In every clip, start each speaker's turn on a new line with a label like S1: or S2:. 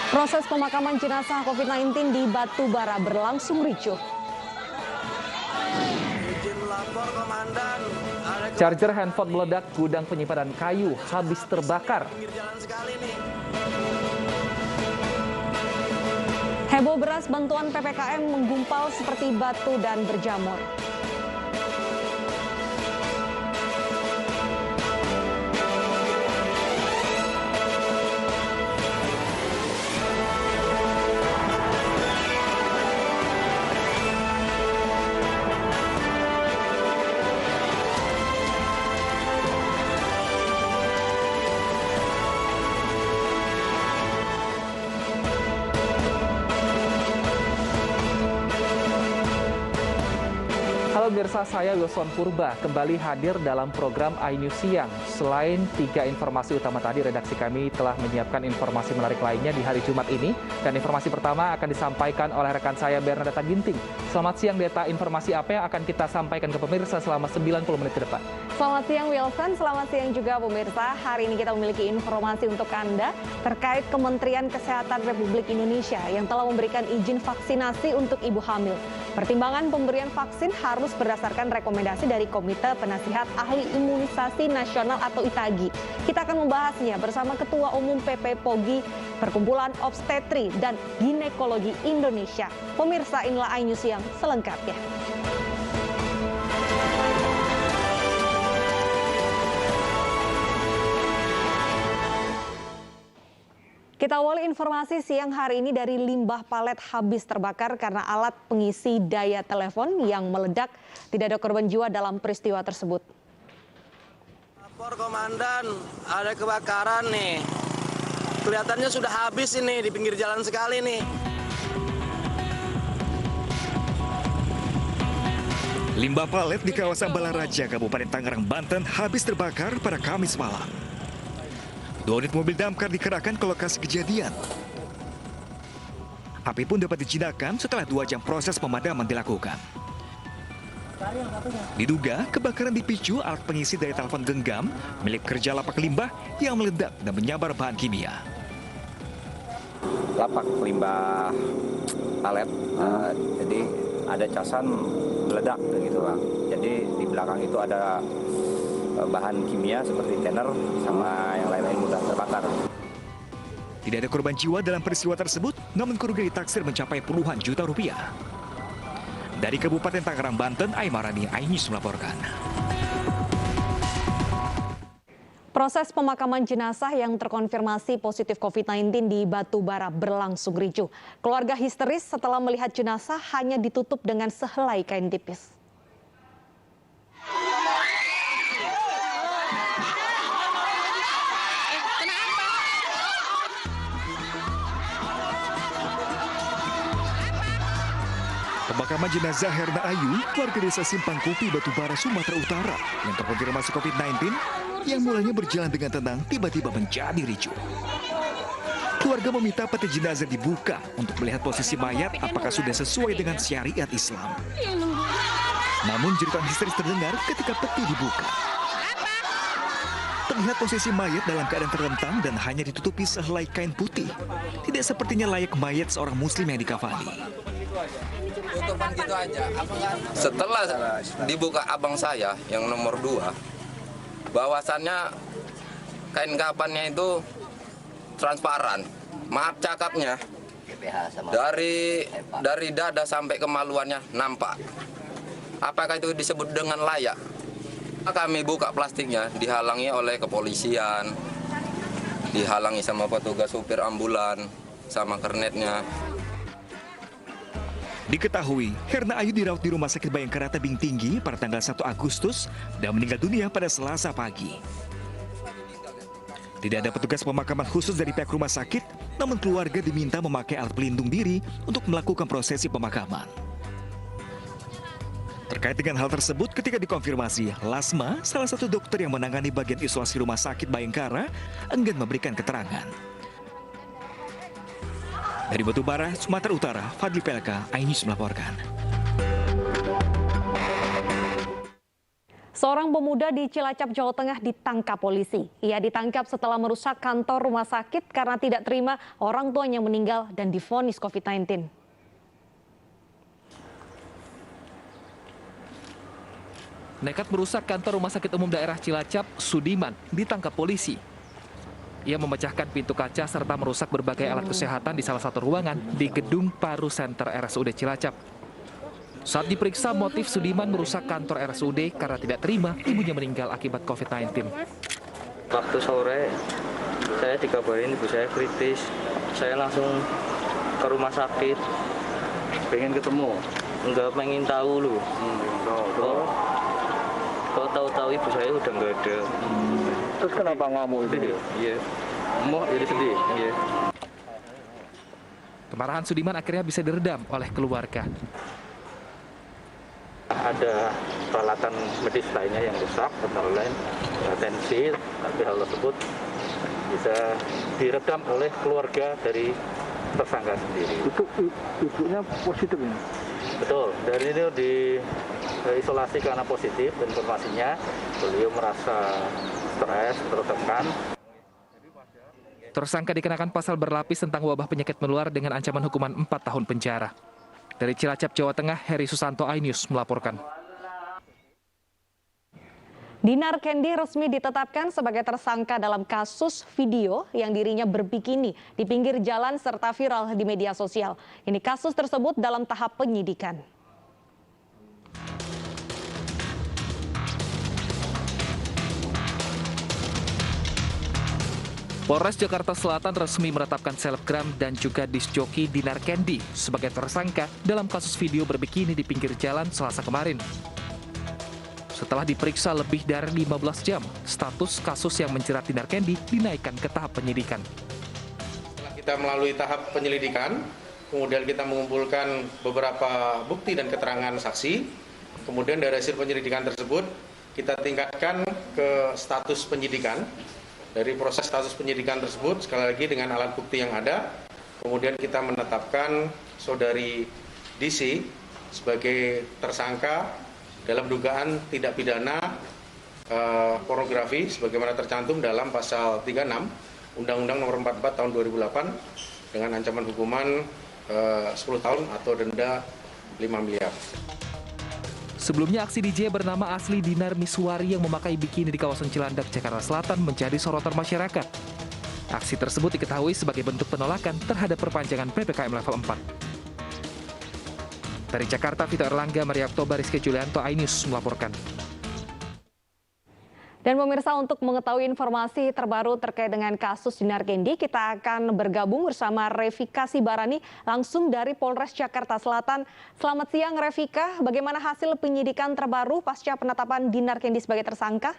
S1: Proses pemakaman jenazah COVID-19 di Batubara berlangsung ricuh.
S2: Charger handphone meledak, gudang penyimpanan kayu habis terbakar.
S1: Heboh beras bantuan PPKM menggumpal seperti batu dan berjamur.
S2: Halo pemirsa, saya Wilson Purba kembali hadir dalam program iNews Siang. Selain 3 informasi utama tadi, redaksi kami telah menyiapkan informasi menarik lainnya di hari Jumat ini. Dan informasi pertama akan disampaikan oleh rekan saya Bernadetta Ginting. Selamat siang Deta, informasi apa yang akan kita sampaikan ke pemirsa selama 90 menit ke depan?
S1: Selamat siang Wilson, selamat siang juga pemirsa. Hari ini kita memiliki informasi untuk Anda terkait Kementerian Kesehatan Republik Indonesia yang telah memberikan izin vaksinasi untuk ibu hamil. Pertimbangan pemberian vaksin harus berdasarkan rekomendasi dari Komite Penasihat Ahli Imunisasi Nasional atau ITAGI. Kita akan membahasnya bersama Ketua Umum PP POGI, Perkumpulan Obstetri dan Ginekologi Indonesia. Pemirsa, inilah iNews Siang selengkapnya. Kita awali informasi siang hari ini dari limbah palet habis terbakar karena alat pengisi daya telepon yang meledak. Tidak ada korban jiwa dalam peristiwa tersebut.
S3: Lapor komandan, ada kebakaran nih. Kelihatannya sudah habis ini di pinggir jalan sekali nih.
S4: Limbah palet di kawasan Balaraja, Kabupaten Tangerang, Banten habis terbakar pada Kamis malam. 2 unit mobil damkar dikerahkan ke lokasi kejadian. Api pun dapat dijinakkan setelah 2 jam proses pemadaman dilakukan. Diduga kebakaran dipicu alat pengisi daya telepon genggam milik kerja lapak limbah yang meledak dan menyambar bahan kimia.
S5: Lapak limbah palet, jadi ada casan meledak gitu Bang. Jadi di belakang itu ada bahan kimia seperti tenor sama yang lain-lain mudah terbakar.
S4: Tidak ada korban jiwa dalam peristiwa tersebut, namun kerugian ditaksir mencapai puluhan juta rupiah. Dari Kabupaten Tangerang, Banten, Aimarani, iNews melaporkan.
S1: Proses pemakaman jenazah yang terkonfirmasi positif COVID-19 di Batubara berlangsung ricuh. Keluarga histeris setelah melihat jenazah hanya ditutup dengan sehelai kain tipis.
S4: Pemakaman jenazah Herna Ayu, warga desa Simpang Kopi, Batubara, Sumatera Utara, yang terkonfirmasi COVID-19, yang mulanya berjalan dengan tenang, tiba-tiba menjadi ricuh. Keluarga meminta peti jenazah dibuka untuk melihat posisi mayat apakah sudah sesuai dengan syariat Islam. Namun jeritan histeris terdengar ketika peti dibuka. Terlihat posisi mayat dalam keadaan terlentang dan hanya ditutupi sehelai kain putih. Tidak sepertinya layak mayat seorang muslim yang dikafani.
S6: Tutupan gitu aja. Setelah dibuka abang saya yang nomor 2, bahwasannya kain kafannya itu transparan. Maaf cakapnya, dari dada sampai kemaluannya nampak. Apakah itu disebut dengan layak? Kami buka plastiknya, dihalangi oleh kepolisian, dihalangi sama petugas supir ambulan, sama kernetnya.
S4: Diketahui, Herna Ayu dirawat di Rumah Sakit Bayangkara Tebing Tinggi pada tanggal 1 Agustus dan meninggal dunia pada Selasa pagi. Tidak ada petugas pemakaman khusus dari pihak rumah sakit, namun keluarga diminta memakai alat pelindung diri untuk melakukan prosesi pemakaman. Terkait dengan hal tersebut, ketika dikonfirmasi, Lasma, salah satu dokter yang menangani bagian isolasi Rumah Sakit Bayangkara, enggan memberikan keterangan. Dari Batubara, Sumatera Utara, Fadli Pelka, iNews melaporkan.
S1: Seorang pemuda di Cilacap, Jawa Tengah ditangkap polisi. Ia ditangkap setelah merusak kantor rumah sakit karena tidak terima orang tuanya meninggal dan divonis COVID-19.
S2: Nekat merusak kantor rumah sakit umum daerah Cilacap, Sudiman ditangkap polisi. Ia memecahkan pintu kaca serta merusak berbagai alat kesehatan di salah satu ruangan di gedung Paru Center RSUD Cilacap. Saat diperiksa, motif Sudiman merusak kantor RSUD karena tidak terima ibunya meninggal akibat COVID-19.
S7: Waktu sore, saya dikabarin ibu saya kritis. Saya langsung ke rumah sakit.
S8: Pengen ketemu?
S7: Enggak, pengen tahu loh. Kok tahu-tahu ibu saya udah nggak ada.
S8: Terus kenapa ngamuk itu?
S7: Iya.
S8: Mau jadi sedih?
S7: Iya.
S2: Kemarahan Sudiman akhirnya bisa diredam oleh keluarga.
S7: Ada peralatan medis lainnya yang rusak, antara lain tensi, tapi hal tersebut bisa diredam oleh keluarga dari tersangka sendiri.
S8: Itu ibunya positif ini?
S7: Betul, dari ini diisolasi karena positif, informasinya beliau merasa stres, tertekan.
S2: Tersangka dikenakan pasal berlapis tentang wabah penyakit menular dengan ancaman hukuman 4 tahun penjara. Dari Cilacap, Jawa Tengah, Heri Susanto, iNews melaporkan.
S1: Dinar Kendi resmi ditetapkan sebagai tersangka dalam kasus video yang dirinya berbikini di pinggir jalan serta viral di media sosial. Ini kasus tersebut dalam tahap penyidikan.
S2: Polres Jakarta Selatan resmi menetapkan selebgram dan juga disjoki Dinar Kendi sebagai tersangka dalam kasus video berbikini di pinggir jalan Selasa kemarin. Setelah diperiksa lebih dari 15 jam, status kasus yang menjerat Dinar Kendi dinaikkan ke tahap penyidikan.
S9: Setelah kita melalui tahap penyelidikan, kemudian kita mengumpulkan beberapa bukti dan keterangan saksi, kemudian dari hasil penyelidikan tersebut kita tingkatkan ke status penyidikan. Dari proses status penyidikan tersebut, sekali lagi dengan alat bukti yang ada, kemudian kita menetapkan saudari DC sebagai tersangka dalam dugaan tindak pidana pornografi sebagaimana tercantum dalam pasal 36 Undang-Undang Nomor 44 Tahun 2008 dengan ancaman hukuman 10 tahun atau denda 5 miliar.
S2: Sebelumnya, aksi DJ bernama asli Dinar Miswari yang memakai bikini di kawasan Cilandak, Jakarta Selatan menjadi sorotan masyarakat. Aksi tersebut diketahui sebagai bentuk penolakan terhadap perpanjangan PPKM level 4. Dari Jakarta, Vito Erlangga, Maria Oktober, Rizky Julianto, iNews melaporkan.
S1: Dan pemirsa, untuk mengetahui informasi terbaru terkait dengan kasus Dinar Kendi, kita akan bergabung bersama Revika Sibarani langsung dari Polres Jakarta Selatan. Selamat siang Revika, bagaimana hasil penyidikan terbaru pasca penetapan Dinar Kendi sebagai tersangka?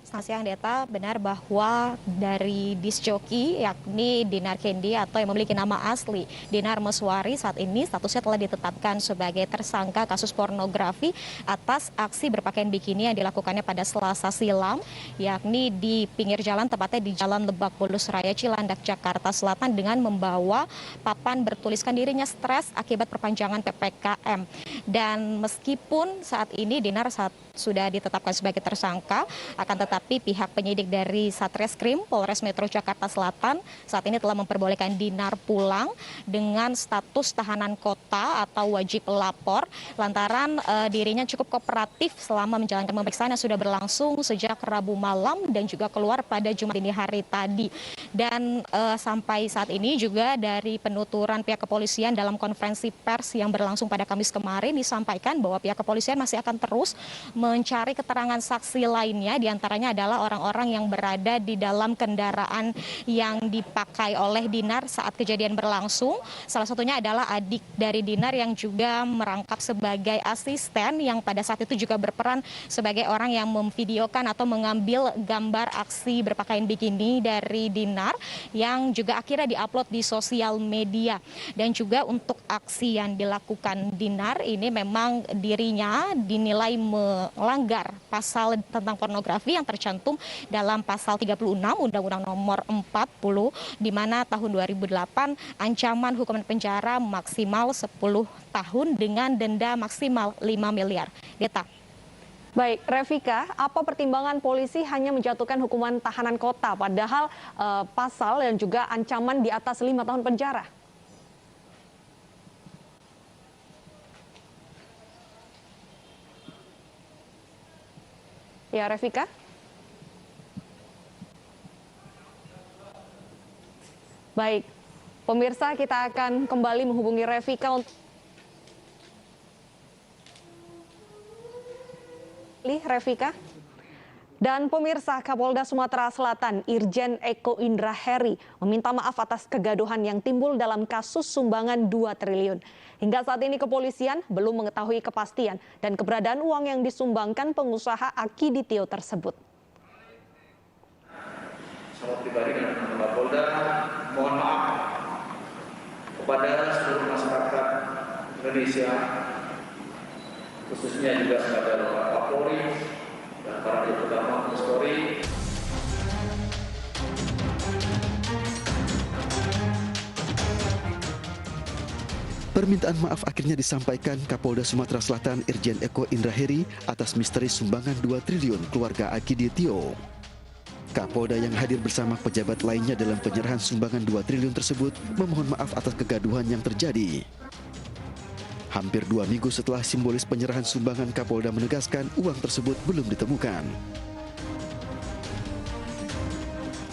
S10: Selamat siang Deta, benar bahwa dari disjoki yakni Dinar Kendi atau yang memiliki nama asli Dinar Miswari saat ini statusnya telah ditetapkan sebagai tersangka kasus pornografi atas aksi berpakaian bikini yang dilakukannya pada Selasa silam yakni di pinggir jalan, tepatnya di Jalan Lebak Bulus Raya Cilandak, Jakarta Selatan dengan membawa papan bertuliskan dirinya stres akibat perpanjangan PPKM. Dan meskipun saat ini Dinar sudah ditetapkan sebagai tersangka, akan tetapi pihak penyidik dari Satreskrim Polres Metro Jakarta Selatan saat ini telah memperbolehkan Dinar pulang dengan status tahanan kota atau wajib lapor lantaran dirinya cukup kooperatif selama menjalankan pemeriksaan yang sudah berlangsung sejak Rabu malam dan juga keluar pada Jumat dini hari tadi. Dan sampai saat ini juga dari penuturan pihak kepolisian dalam konferensi pers yang berlangsung pada Kamis kemarin disampaikan bahwa pihak kepolisian masih akan terus mencari keterangan saksi lainnya, diantaranya adalah orang-orang yang berada di dalam kendaraan yang dipakai oleh Dinar saat kejadian berlangsung. Salah satunya adalah adik dari Dinar yang juga merangkap sebagai asisten yang pada saat itu juga berperan sebagai orang yang memvideokan atau mengambil gambar aksi berpakaian bikini dari Dinar yang juga akhirnya diupload di sosial media. Dan juga untuk aksi yang dilakukan Dinar ini memang dirinya dinilai melanggar pasal tentang pornografi yang tercantum dalam pasal 36 Undang-Undang Nomor 40 di mana tahun 2008 ancaman hukuman penjara maksimal 10 tahun dengan denda maksimal 5 miliar. Deta.
S1: Baik, Revika, apa pertimbangan polisi hanya menjatuhkan hukuman tahanan kota padahal pasal dan juga ancaman di atas 5 tahun penjara? Ya, Revika. Baik, pemirsa, kita akan kembali menghubungi Revika untuk Revika. Dan pemirsa, Kapolda Sumatera Selatan Irjen Eko Indra Heri meminta maaf atas kegaduhan yang timbul dalam kasus sumbangan 2 triliun. Hingga saat ini kepolisian belum mengetahui kepastian dan keberadaan uang yang disumbangkan pengusaha Akiditio tersebut.
S2: Saya pribadi dan Kapolda mohon maaf kepada seluruh masyarakat Indonesia, khususnya juga kepada Bapak Kapolri dan para utama Mabes Polri.
S11: Permintaan maaf akhirnya disampaikan Kapolda Sumatera Selatan Irjen Eko Indra Heri atas misteri sumbangan 2 triliun keluarga Akiditio. Kapolda yang hadir bersama pejabat lainnya dalam penyerahan sumbangan 2 triliun tersebut memohon maaf atas kegaduhan yang terjadi. Hampir 2 minggu setelah simbolis penyerahan sumbangan, Kapolda menegaskan uang tersebut belum ditemukan.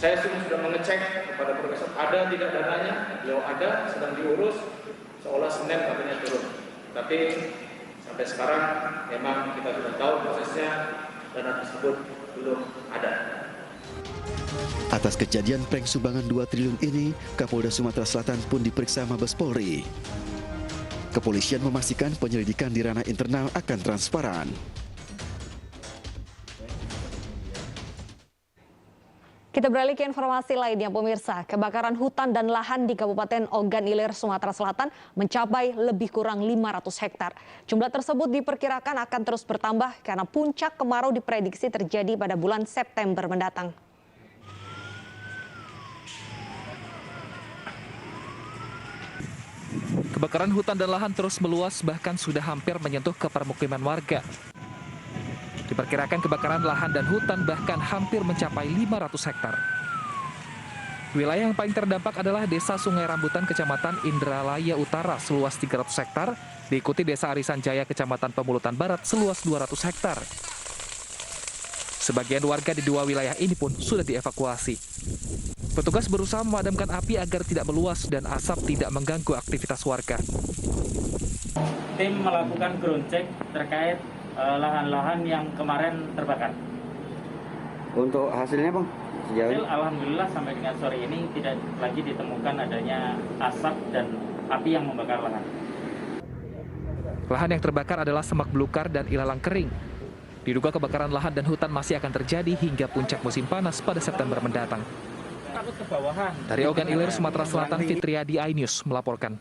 S7: Saya sudah mengecek kepada Profesor ada tidak dananya, beliau ada, sedang diurus, seolah Senin katanya turun. Tapi sampai sekarang memang kita sudah tahu prosesnya, dana tersebut belum ada.
S11: Atas kejadian prank sumbangan 2 triliun ini, Kapolda Sumatera Selatan pun diperiksa Mabes Polri. Kepolisian memastikan penyelidikan di ranah internal akan transparan.
S1: Kita beralih ke informasi lainnya, pemirsa. Kebakaran hutan dan lahan di Kabupaten Ogan Ilir, Sumatera Selatan mencapai lebih kurang 500 hektar. Jumlah tersebut diperkirakan akan terus bertambah karena puncak kemarau diprediksi terjadi pada bulan September mendatang.
S2: Kebakaran hutan dan lahan terus meluas, bahkan sudah hampir menyentuh ke permukiman warga. Diperkirakan kebakaran lahan dan hutan bahkan hampir mencapai 500 hektar. Wilayah yang paling terdampak adalah Desa Sungai Rambutan, Kecamatan Indralaya Utara, seluas 300 hektar, diikuti Desa Arisan Jaya, Kecamatan Pemulutan Barat, seluas 200 hektar. Sebagian warga di 2 wilayah ini pun sudah dievakuasi. Petugas berusaha memadamkan api agar tidak meluas dan asap tidak mengganggu aktivitas warga.
S12: Tim melakukan ground check terkait lahan-lahan yang kemarin terbakar.
S13: Untuk hasilnya, Bang?
S12: Hasil, alhamdulillah sampai dengan sore ini tidak lagi ditemukan adanya asap dan api yang membakar lahan.
S2: Lahan yang terbakar adalah semak belukar dan ilalang kering. Diduga kebakaran lahan dan hutan masih akan terjadi hingga puncak musim panas pada September mendatang. Dari Ogan Ilir, Sumatera Selatan, Fitriadi, iNews melaporkan.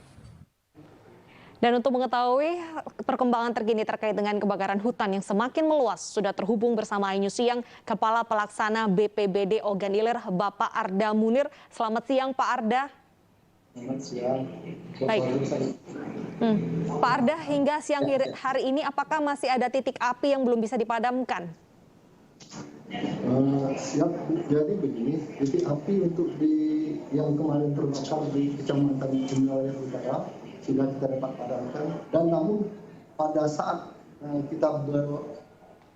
S1: Dan untuk mengetahui perkembangan terkini terkait dengan kebakaran hutan yang semakin meluas, sudah terhubung bersama iNews Siang Kepala Pelaksana BPBD Ogan Ilir, Bapak Arda Munir. Selamat siang, Pak Arda.
S14: Selamat siang.
S1: Baik. Pak Arda, hingga siang hari ini apakah masih ada titik api yang belum bisa dipadamkan?
S14: Siap, jadi begini, titik api untuk yang kemarin terbakar di Kecamatan Indralaya Utara sudah kita dapat padamkan, dan namun pada saat kita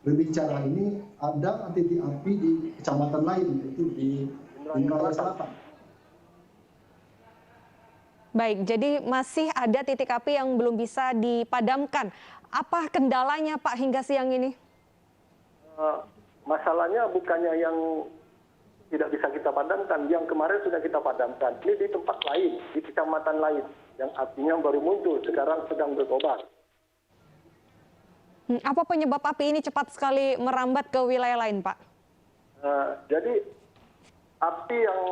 S14: berbicara ini ada titik api di kecamatan lain, yaitu di Indralaya Selatan.
S1: Baik, jadi masih ada titik api yang belum bisa dipadamkan. Apa kendalanya, Pak, hingga siang ini?
S15: Masalahnya bukannya yang tidak bisa kita padamkan, yang kemarin sudah kita padamkan. Ini di tempat lain, di kecamatan lain, yang apinya baru muncul, sekarang sedang berkobar.
S1: Apa penyebab api ini cepat sekali merambat ke wilayah lain, Pak?
S15: Jadi api yang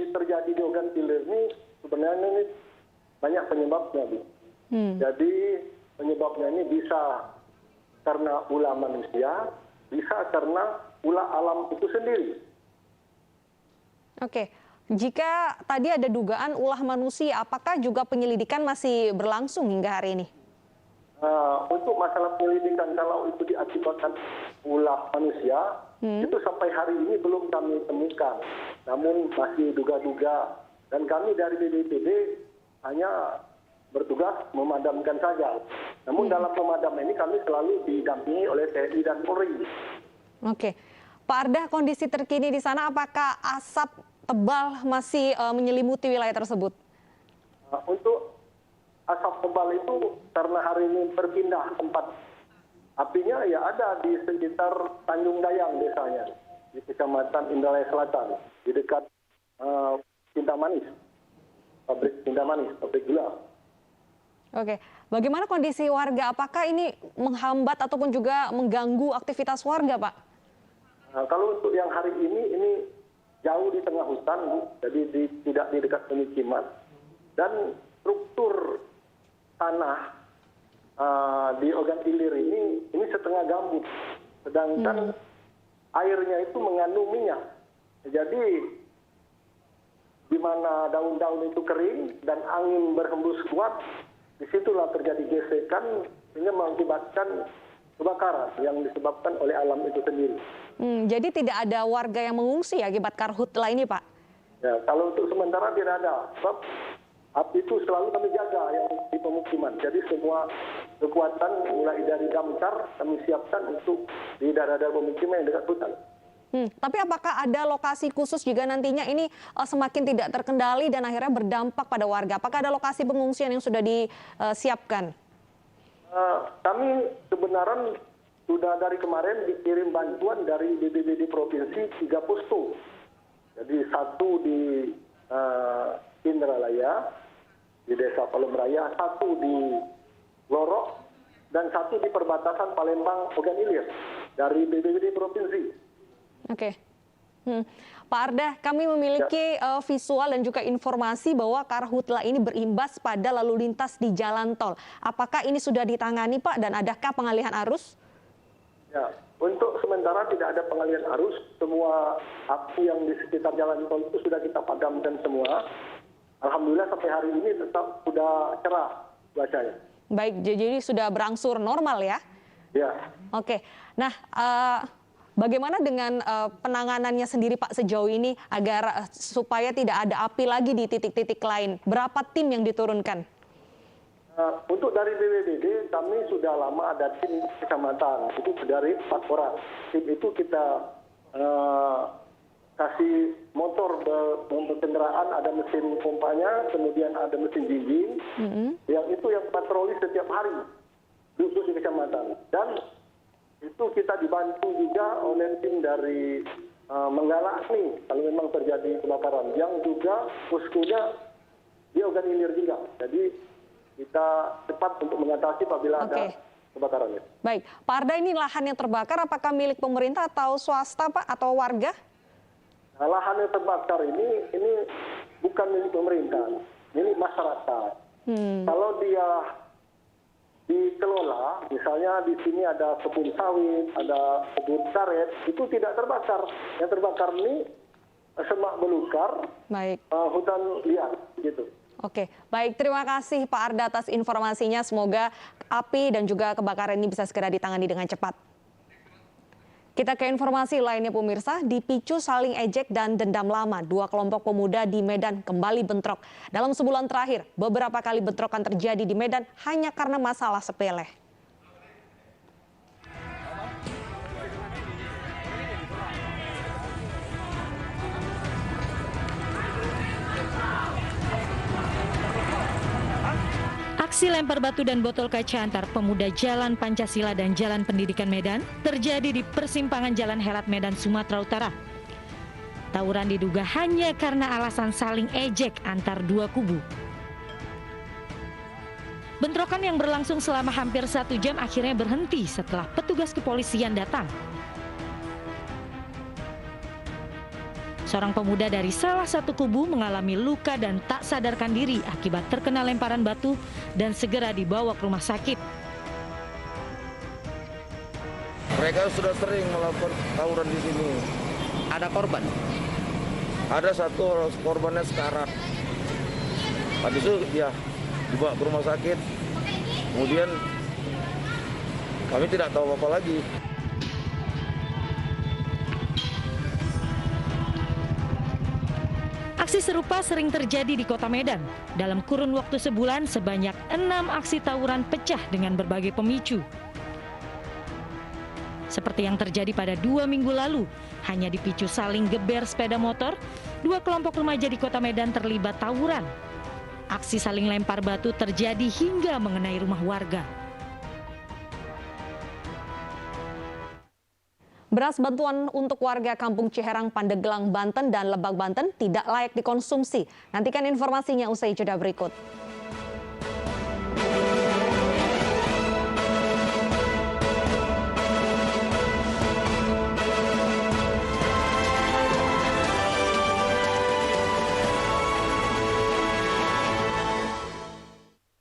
S15: terjadi di Ogan Ilir ini sebenarnya ini banyak penyebabnya, Bu. Jadi penyebabnya ini bisa karena ulah manusia, bisa karena ulah alam itu sendiri.
S1: Oke, jika tadi ada dugaan ulah manusia, apakah juga penyelidikan masih berlangsung hingga hari ini?
S15: Untuk masalah penyelidikan, kalau itu diakibatkan ulah manusia, itu sampai hari ini belum kami temukan. Namun masih duga-duga, dan kami dari BPBD hanya bertugas memadamkan saja. Namun dalam pemadaman ini kami selalu didampingi oleh TNI dan Polri.
S1: Oke, Pak Arda, kondisi terkini di sana apakah asap tebal masih menyelimuti wilayah tersebut?
S15: Untuk asap tebal itu karena hari ini berpindah tempat apinya, ya ada di sekitar Tanjung Dayang desanya, di Kecamatan Indralaya Selatan, di dekat Cinta Manis, pabrik Cinta Manis, pabrik gula.
S1: Oke, bagaimana kondisi warga? Apakah ini menghambat ataupun juga mengganggu aktivitas warga, Pak?
S15: Kalau untuk yang hari ini jauh di tengah hutan, Bu. Jadi tidak di dekat pemukiman. Dan struktur tanah di Ogan Ilir ini setengah gambut. Sedangkan airnya itu mengandung minyak. Jadi di mana daun-daun itu kering dan angin berhembus kuat, disitulah terjadi gesekan sehingga mengakibatkan kebakaran yang disebabkan oleh alam itu sendiri.
S1: Jadi tidak ada warga yang mengungsi akibat karhutla ini, Pak?
S15: Ya, kalau untuk sementara tidak ada. Sebab api itu selalu kami jaga yang di pemukiman. Jadi semua kekuatan mulai dari damkar kami siapkan untuk di daerah-daerah pemukiman yang dekat hutan.
S1: Tapi apakah ada lokasi khusus juga nantinya ini semakin tidak terkendali dan akhirnya berdampak pada warga? Apakah ada lokasi pengungsian yang sudah disiapkan?
S15: Kami sebenarnya sudah dari kemarin dikirim bantuan dari BPBD Provinsi 3 posko. Jadi satu di Indralaya, di Desa Palem Raya, satu di Lorok, dan satu di perbatasan Palembang Ogan Ilir dari BPBD Provinsi.
S1: Oke. Pak Arda, kami memiliki visual dan juga informasi bahwa karhutla ini berimbas pada lalu lintas di jalan tol. Apakah ini sudah ditangani, Pak, dan adakah pengalihan arus?
S15: Ya, untuk sementara tidak ada pengalihan arus. Semua api yang di sekitar jalan tol itu sudah kita padamkan semua. Alhamdulillah sampai hari ini tetap sudah cerah cuacanya.
S1: Baik, jadi sudah berangsur normal ya?
S15: Ya.
S1: Oke, nah bagaimana dengan penanganannya sendiri, Pak, sejauh ini agar supaya tidak ada api lagi di titik-titik lain? Berapa tim yang diturunkan?
S15: Untuk dari BPBD kami sudah lama ada tim kecamatan, itu dari 4 orang. Tim itu kita kasih motor kendaraan, ada mesin pompanya, kemudian ada mesin jinjing, yang itu yang patroli setiap hari khusus di kecamatan. Dan itu kita dibantu juga oleh tim dari Menggala nih kalau memang terjadi kebakaran, yang juga poskonya di Ogan Ilir juga. Jadi kita cepat untuk mengatasi apabila ada kebakarannya.
S1: Baik, Pak Arda, ini lahan yang terbakar apakah milik pemerintah atau swasta, Pak, atau warga?
S15: Nah, lahan yang terbakar ini bukan milik pemerintah, milik masyarakat. Kalau dia dikelola, misalnya di sini ada kebun sawit, ada kebun karet, itu tidak terbakar. Yang terbakar ini semak belukar, hutan liar, gitu.
S1: Oke, baik, terima kasih Pak Arda atas informasinya. Semoga api dan juga kebakaran ini bisa segera ditangani dengan cepat. Kita ke informasi lainnya, pemirsa. Dipicu saling ejek dan dendam lama, 2 kelompok pemuda di Medan kembali bentrok. Dalam sebulan terakhir, beberapa kali bentrokan terjadi di Medan hanya karena masalah sepele.
S16: Aksi lempar batu dan botol kaca antar pemuda Jalan Pancasila dan Jalan Pendidikan Medan terjadi di persimpangan Jalan Helat Medan, Sumatera Utara. Tawuran diduga hanya karena alasan saling ejek antar 2 kubu. Bentrokan yang berlangsung selama hampir 1 jam akhirnya berhenti setelah petugas kepolisian datang. Seorang pemuda dari salah satu kubu mengalami luka dan tak sadarkan diri akibat terkena lemparan batu dan segera dibawa ke rumah sakit.
S3: Mereka sudah sering melakukan tawuran di sini.
S17: Ada korban?
S3: Ada satu korbannya sekarat. Habis itu dia dibawa ke rumah sakit. Kemudian kami tidak tahu apa lagi.
S16: Aksi serupa sering terjadi di Kota Medan. Dalam kurun waktu sebulan, sebanyak 6 aksi tawuran pecah dengan berbagai pemicu. Seperti yang terjadi pada 2 minggu lalu, hanya dipicu saling geber sepeda motor, 2 kelompok remaja di Kota Medan terlibat tawuran. Aksi saling lempar batu terjadi hingga mengenai rumah warga.
S1: Beras bantuan untuk warga Kampung Ciherang, Pandeglang, Banten dan Lebak, Banten tidak layak dikonsumsi. Nantikan informasinya usai jeda berikut.